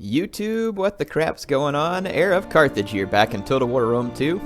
YouTube, what the crap's going on? HeirofCarthage here, back in Total War Rome 2.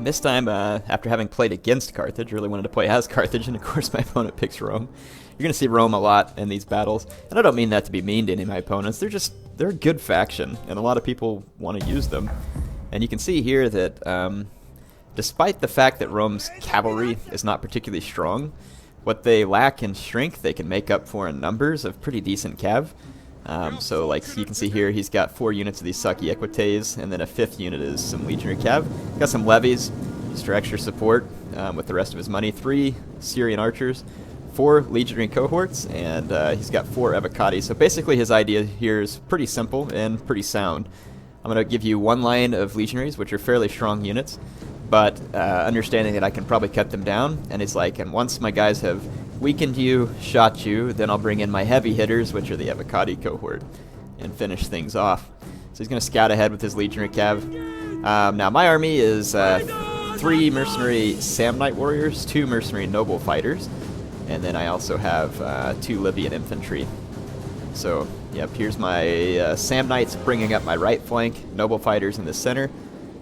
This time, after having played against Carthage, really wanted to play as Carthage, and of course my opponent picks Rome. You're going to see Rome a lot in these battles, and I don't mean that to be mean to any of my opponents. They're a good faction, and a lot of people want to use them. And you can see here that despite the fact that Rome's cavalry is not particularly strong, what they lack in strength they can make up for in numbers of pretty decent cav. So like you can see here, he's got 4 units of these sucky equites, and then a 5th unit is some legionary cav. Got some levies just for extra support with the rest of his money. 3 Syrian archers, 4 legionary cohorts, and he's got 4 evocati. So basically his idea here is pretty simple and pretty sound. I'm going to give you 1 line of legionaries, which are fairly strong units, but understanding that I can probably cut them down. And it's like, and once my guys have weakened you, shot you, then I'll bring in my heavy hitters, which are the evocati cohort, and finish things off. So he's going to scout ahead with his legionary cav. Now my army is 3 mercenary Samnite warriors, 2 mercenary noble fighters, and then I also have 2 Libyan infantry. So yep, here's my Samnites bringing up my right flank, noble fighters in the center,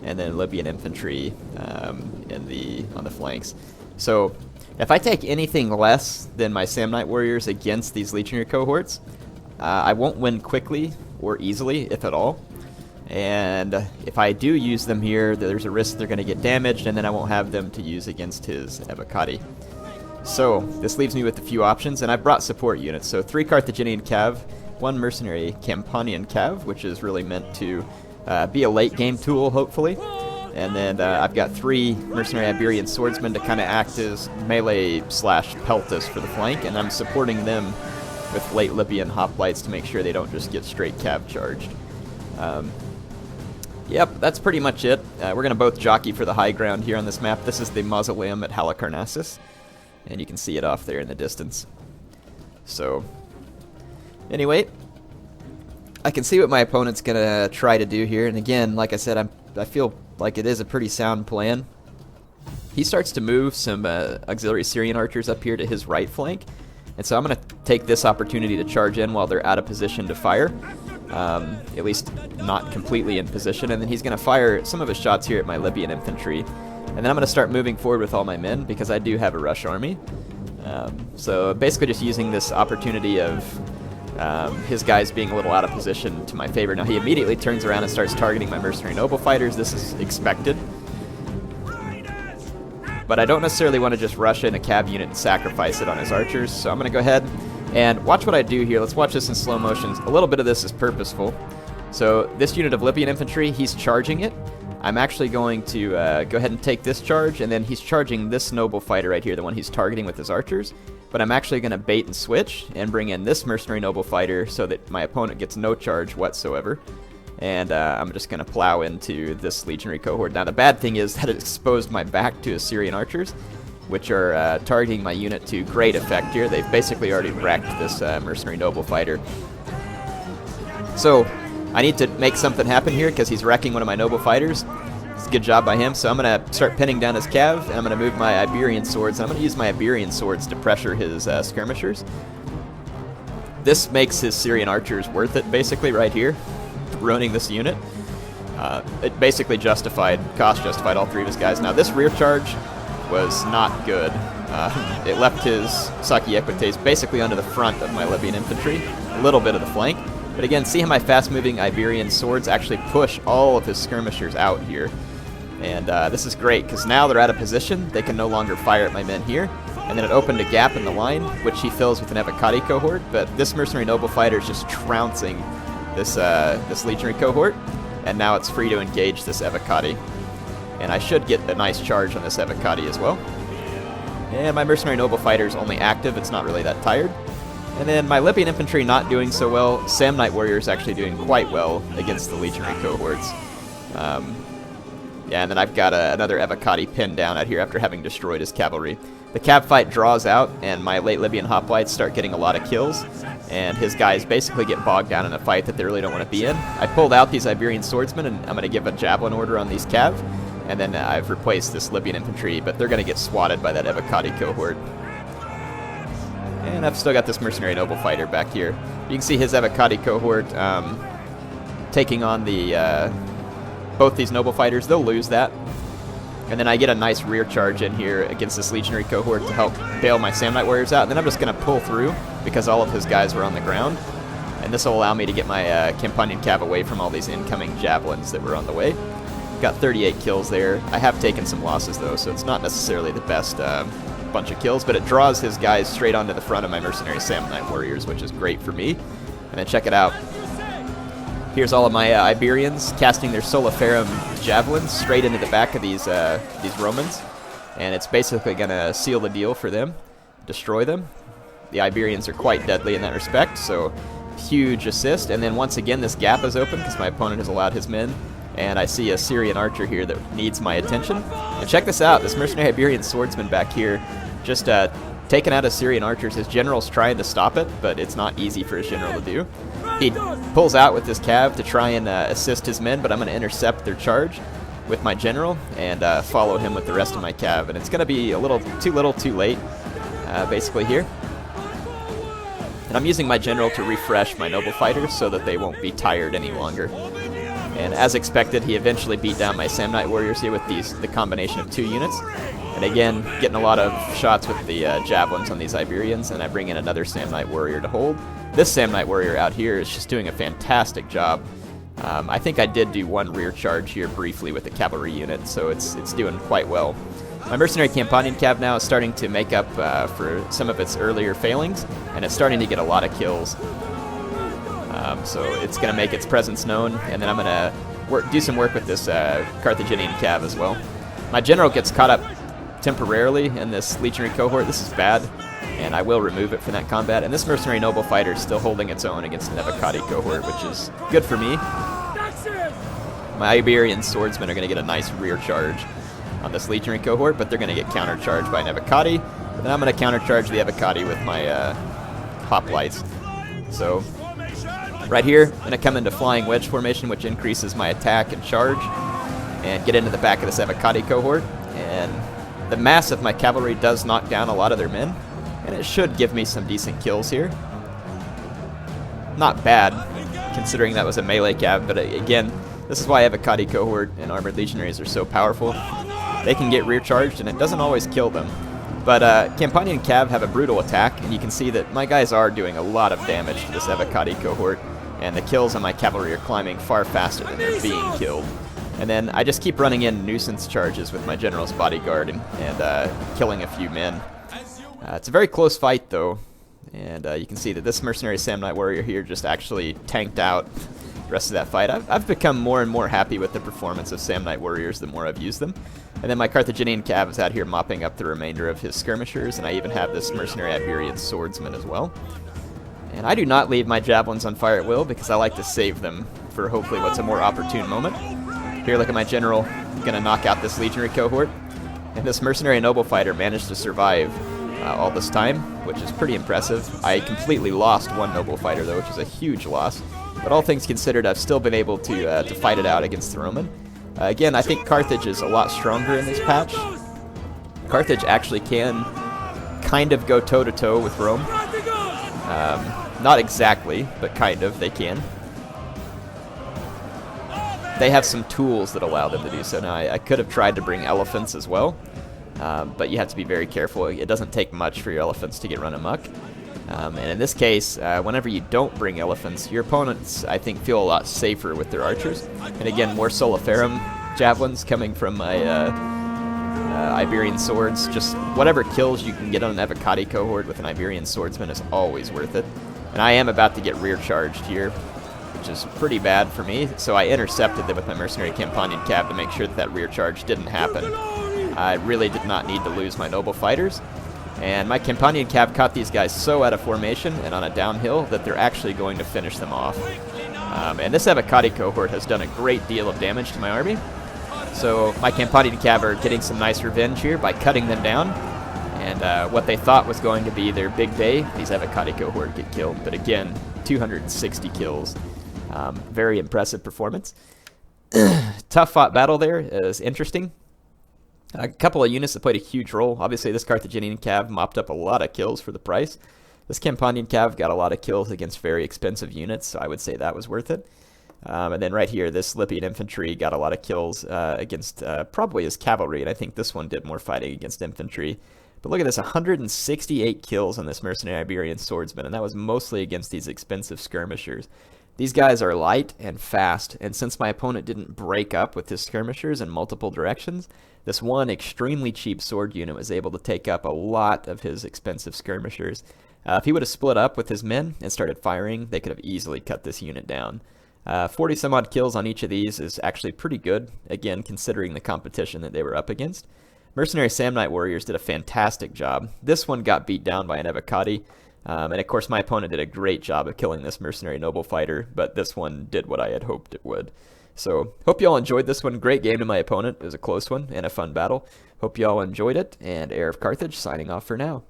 and then Libyan infantry on the flanks. So if I take anything less than my Samnite warriors against these legionary cohorts, I won't win quickly or easily, if at all. And if I do use them here, there's a risk they're going to get damaged, and then I won't have them to use against his evocati. So this leaves me with a few options, and I've brought support units. So 3 Carthaginian cav, 1 mercenary Campanian cav, which is really meant to be a late game tool, hopefully. And then I've got 3 mercenary Iberian swordsmen to kind of act as melee/peltas for the flank, and I'm supporting them with late Libyan hoplites to make sure they don't just get straight cav charged. Yep, that's pretty much it. We're going to both jockey for the high ground here on this map. This is the mausoleum at Halicarnassus, and you can see it off there in the distance. So, anyway, I can see what my opponent's going to try to do here, and again, like I said, I feel like it is a pretty sound plan. He starts to move some auxiliary Syrian archers up here to his right flank, and so I'm going to take this opportunity to charge in while they're out of position to fire, at least not completely in position, and then he's going to fire some of his shots here at my Libyan infantry, and then I'm going to start moving forward with all my men because I do have a rush army. So basically just using this opportunity of his guys being a little out of position to my favor. Now he immediately turns around and starts targeting my mercenary noble fighters. This is expected. But I don't necessarily want to just rush in a cav unit and sacrifice it on his archers, so I'm going to go ahead and watch what I do here. Let's watch this in slow motion. A little bit of this is purposeful. So this unit of Libyan infantry, he's charging it. I'm actually going to go ahead and take this charge, and then he's charging this noble fighter right here, the one he's targeting with his archers. But I'm actually going to bait and switch and bring in this mercenary noble fighter so that my opponent gets no charge whatsoever. And I'm just going to plow into this legionary cohort. Now the bad thing is that it exposed my back to Assyrian archers, which are targeting my unit to great effect here. They've basically already wrecked this mercenary noble fighter. So I need to make something happen here because he's wrecking one of my noble fighters. It's a good job by him. So I'm going to start pinning down his cav, and I'm going to move my Iberian swords. And I'm going to use my Iberian swords to pressure his skirmishers. This makes his Syrian archers worth it, basically, right here, ruining this unit. It basically cost justified all 3 of his guys. Now this rear charge was not good. It left his sucky equites basically under the front of my Libyan infantry, a little bit of the flank. But again, see how my fast-moving Iberian swords actually push all of his skirmishers out here. And this is great, because now they're out of position. They can no longer fire at my men here. And then it opened a gap in the line, which he fills with an evocati cohort. But this mercenary noble fighter is just trouncing this legionary cohort. And now it's free to engage this evocati. And I should get a nice charge on this evocati as well. And my mercenary noble fighter is only active. It's not really that tired. And then my Libyan infantry not doing so well. Samnite warriors actually doing quite well against the legionary cohorts. Yeah, and then I've got another evocati pinned down out here after having destroyed his cavalry. The cav fight draws out, and my late Libyan hoplites start getting a lot of kills, and his guys basically get bogged down in a fight that they really don't want to be in. I pulled out these Iberian swordsmen, and I'm going to give a javelin order on these cav, and then I've replaced this Libyan infantry, but they're going to get swatted by that evocati cohort. And I've still got this mercenary noble fighter back here. You can see his evocati cohort taking on the both these noble fighters. They'll lose that. And then I get a nice rear charge in here against this legionary cohort to help bail my Samnite warriors out. And then I'm just going to pull through because all of his guys were on the ground. And this will allow me to get my Campanian Cav away from all these incoming javelins that were on the way. Got 38 kills there. I have taken some losses though, so it's not necessarily the best bunch of kills, but it draws his guys straight onto the front of my mercenary Samnite warriors, which is great for me. And then check it out. Here's all of my Iberians casting their Soliferum javelins straight into the back of these Romans, and it's basically going to seal the deal for them, destroy them. The Iberians are quite deadly in that respect, so huge assist. And then once again, this gap is open because my opponent has allowed his men, and I see a Syrian archer here that needs my attention. And check this out, this mercenary Iberian swordsman back here just taking out his Syrian archers. His general's trying to stop it, but it's not easy for his general to do. He pulls out with his cav to try and assist his men, but I'm going to intercept their charge with my general and follow him with the rest of my cav. And it's going to be a little, too late, basically here. And I'm using my general to refresh my noble fighters so that they won't be tired any longer. And as expected, he eventually beat down my Samnite warriors here with the combination of 2 units. And again, getting a lot of shots with the javelins on these Iberians, and I bring in another Samnite warrior to hold. This Samnite warrior out here is just doing a fantastic job. I think I did do one rear charge here briefly with the cavalry unit, so it's doing quite well. My mercenary Campanian Cav now is starting to make up for some of its earlier failings, and it's starting to get a lot of kills. So it's going to make its presence known, and then I'm going to do some work with this Carthaginian Cav as well. My general gets caught up temporarily in this legionary cohort. This is bad, and I will remove it from that combat. And this mercenary noble fighter is still holding its own against the Nevocati cohort, which is good for me. My Iberian swordsmen are going to get a nice rear charge on this legionary cohort, but they're going to get countercharged by Nevocati. And then I'm going to countercharge the Evocati with my hoplites. So right here, I'm going to come into flying wedge formation, which increases my attack and charge, and get into the back of this Evocati cohort. And the mass of my cavalry does knock down a lot of their men, and it should give me some decent kills here. Not bad, considering that was a melee cav, but again, this is why Evocati cohort and armored legionaries are so powerful. They can get rear charged, and it doesn't always kill them. But Campanian Cav have a brutal attack, and you can see that my guys are doing a lot of damage to this Evocati cohort, and the kills on my cavalry are climbing far faster than they're being killed. And then I just keep running in nuisance charges with my general's bodyguard and killing a few men. It's a very close fight though, and you can see that this mercenary Samnite warrior here just actually tanked out the rest of that fight. I've become more and more happy with the performance of Samnite warriors the more I've used them. And then my Carthaginian Cav is out here mopping up the remainder of his skirmishers, and I even have this mercenary Iberian swordsman as well. And I do not leave my javelins on fire at will because I like to save them for hopefully what's a more opportune moment. Here, look at my general, gonna knock out this legionary cohort. And this mercenary noble fighter managed to survive all this time, which is pretty impressive. I completely lost one noble fighter though, which is a huge loss. But all things considered, I've still been able to fight it out against the Roman. Again, I think Carthage is a lot stronger in this patch. Carthage actually can kind of go toe-to-toe with Rome. Not exactly, but kind of, they can. They have some tools that allow them to do so. Now, I could have tried to bring elephants as well, but you have to be very careful. It doesn't take much for your elephants to get run amok. And in this case, whenever you don't bring elephants, your opponents, I think, feel a lot safer with their archers. And again, more Soliferum javelins coming from my Iberian swords. Just whatever kills you can get on an Evocati cohort with an Iberian swordsman is always worth it. And I am about to get rear charged here, which is pretty bad for me. So I intercepted them with my mercenary Campanian Cav to make sure that that rear charge didn't happen. I really did not need to lose my noble fighters. And my Campanian Cav caught these guys so out of formation and on a downhill that they're actually going to finish them off. And this Evocati cohort has done a great deal of damage to my army. So my Campanian Cav are getting some nice revenge here by cutting them down. And what they thought was going to be their big day, these Evocati cohort get killed. But again, 260 kills. Very impressive performance. Tough fought battle there. It was interesting. A couple of units that played a huge role. Obviously, this Carthaginian Cav mopped up a lot of kills for the price. This Campanian Cav got a lot of kills against very expensive units, so I would say that was worth it. And then right here, this Libyan infantry got a lot of kills against probably his cavalry, and I think this one did more fighting against infantry. But look at this, 168 kills on this mercenary Iberian swordsman, and that was mostly against these expensive skirmishers. These guys are light and fast, and since my opponent didn't break up with his skirmishers in multiple directions, this one extremely cheap sword unit was able to take up a lot of his expensive skirmishers. If he would have split up with his men and started firing, they could have easily cut this unit down. 40 some odd kills on each of these is actually pretty good, again, considering the competition that they were up against. Mercenary Samnite warriors did a fantastic job. This one got beat down by an Evocati, and of course my opponent did a great job of killing this mercenary noble fighter, but this one did what I had hoped it would. So, hope you all enjoyed this one. Great game to my opponent. It was a close one and a fun battle. Hope you all enjoyed it, and Heir of Carthage signing off for now.